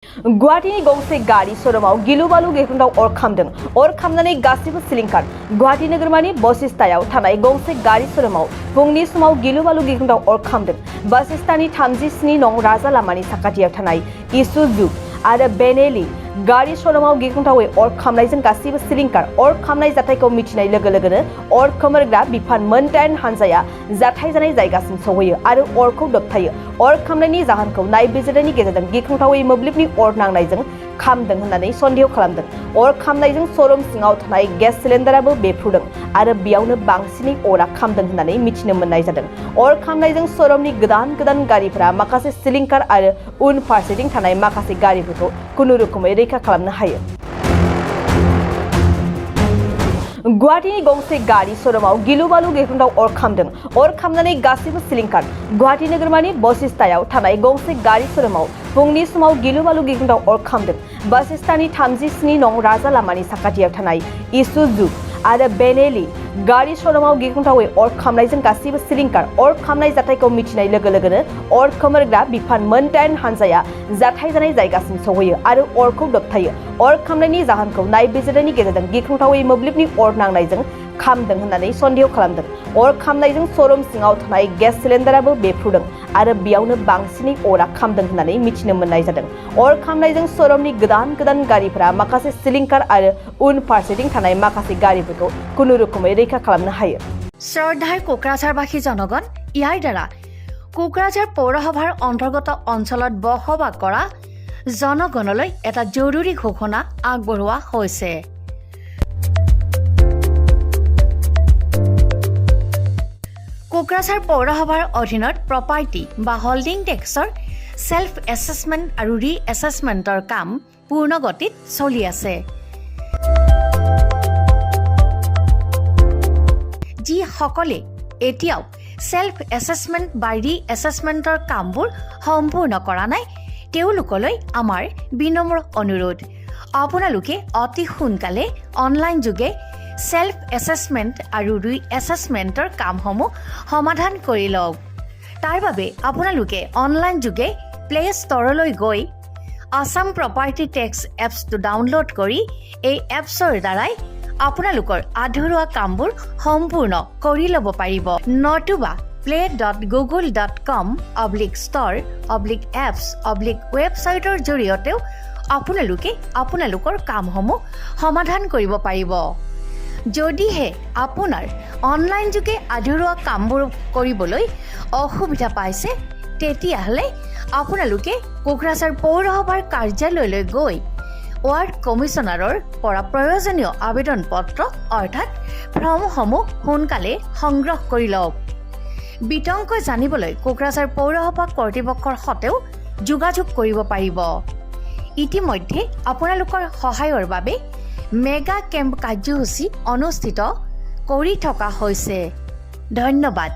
गुवाहाटीनि गंसे गारि शोरूमाव गिलु-बालु गिख्रंथाव अर खामदों। अर खामनानै गासिबो सिलिंखार। गुवाहाटी नोगोरमानि बसिस्तायाव थानाय गंसे गारि शोरूमाव फुंनि समाव गिलु-बालु गिख्रंथाव अर खामदों। बसिस्तानि 37 नं राजा लामानि साखाथियाव थानाय इसुजु आरो बेनेलि गारि शोरूमाव गिख्रंथावै अर खामनायजों गासिबो सिलिंखार। अर खामनाय जाथायखौ मिथिनाय लोगो-लोगोनो अर खोमोरग्रा बिफान मोन 8 हानजाया जाथाय जानाय जायगासिम सौहैयो आरो अरखौ दबथायो। अर खामनायनि जाहोनखौ नायबिजिरनायनि गेजेरजों गिख्रंथावै मोब्लिबनि अर नांनायजों खामदों होननानै सन्देह खालामदों। अर खामनायजों शोरूम सिङाव थानाय गेस सिलिन्डाराबो बेफ्रुदों आरो बेयावनो बांसिनै अरा खामदों होननानै मिथिनो मोननाय जादों। अर खामनायजों शोरूमनि गोदान गारिफोरा माखासे सिलिंखार आरो उन फारसेथिं थानाय माखासे गारिफोरखौ खुनुरुखुमै रैखा खालामनो हायो। गुवाहाटीनि गंसे गारि शोरूमाव गिलु-बालु गिख्रंथाव अर खामदों। अर खामनानै गासिबो सिलिंखार। गुवाहाटी नोगोरमानि बसिस्तायाव थानाय गंसे गारि शोरूमाव फुंनि समाव गिलु-बालु गिख्रंथाव अर खामदों। बसिस्तानि 37 नं राजा लामानि साखाथियाव थानाय इसुजु आरो बेनेलि गारि शोरूमाव गिख्रंथावै अर खामनायजों गासिबो सिलिंखार। अर खामनाय जाथायखौ मिथिनाय लोगो-लोगोनो अर खोमोरग्रा बिफान मोन 8 हानजाया जाथाय जानाय जायगासिम सौहैयो आरो अरखौ दबथायो। अर खामनायनि जाहोनखौ नायबिजिरनायनि गेजेरजों गिख्रंथावै मोब्लिबनि अर नांनायजों खामदों होननानै सन्देह खालामदों। अर खामनायजों शोरूम सिङाव थानाय गेस सिलिन्डाराबो बेफ्रुदों आरो बेयावनो बांसिनै अरा खामदों होननानै मिथिनो मोननाय जादों। अर खामनायजों शोरूमनि गोदान गारिफोरा माखासे सिलिंखार आरो उन फारसेथिं थानाय माखासे गारिफोरखौ खुनुरुखुमै रैखा खालामनो हायो। শ্ৰদ্ধাৰ কোকৰাঝাৰবাসী জনগণ, ইয়াৰ দ্বাৰা কোকৰাঝাৰ পৌৰসভাৰ অন্তৰ্গত অঞ্চলত বসবাস কৰা জনগণলৈ এটা জৰুৰী ঘোষণা আগবঢ়োৱা হৈছে। কোকৰাঝাৰ পৌৰসভাৰ অধীনত প্ৰপাৰ্টি বা হোল্ডিং টেক্সৰ সেল্ফ এছেছমেণ্ট আৰু ৰি এছেছমেণ্টৰ কাম পূৰ্ণ গতিত চলি আছে। যিসকলে এতিয়াও সেল্ফ এছেছমেণ্ট বা ৰি এছেছমেণ্টৰ কামবোৰ সম্পূৰ্ণ কৰা নাই তেওঁলোকলৈ আমাৰ বিনম্ৰ অনুৰোধ, আপোনালোকে অতি সোনকালে অনলাইন যোগে সেল্ফ এছেছমেণ্ট আৰু ৰি এছেছমেণ্টৰ কামসমূহ সমাধান কৰি লওক। তাৰ বাবে আপোনালোকে অনলাইন যোগে প্লে ষ্ট'ৰলৈ গৈ আছাম প্ৰপাৰ্টি টেক্স এপছটো ডাউনলোড কৰি এই এপছৰ দ্বাৰাই আপোনালোকৰ আধৰুৱা কামবোৰ সম্পূৰ্ণ কৰি ল'ব পাৰিব। নতুবা play.google.com/store/apps/ৱেবছাইটৰ জৰিয়তেও আপোনালোকে আপোনালোকৰ কামসমূহ সমাধান কৰিব পাৰিব। যদিহে আপোনাৰ অনলাইন যোগে আধৰুৱা কামবোৰ কৰিবলৈ অসুবিধা পাইছে তেতিয়াহ'লে আপোনালোকে কোকৰাঝাৰ পৌৰসভাৰ কাৰ্যালয়লৈ গৈ ৱাৰ্ড কমিছনাৰৰ পৰা প্ৰয়োজনীয় আবেদন পত্ৰ অৰ্থাৎ ফৰ্মসমূহ সোনকালে সংগ্ৰহ কৰি লওক। বিতংকৈ জানিবলৈ কোকৰাঝাৰ পৌৰসভা কৰ্তৃপক্ষৰ সৈতেও যোগাযোগ কৰিব পাৰিব। ইতিমধ্যে আপোনালোকৰ সহায়ৰ বাবে মেগা কেম্প কাৰ্যসূচী অনুষ্ঠিত কৰি থকা হৈছে। ধন্যবাদ।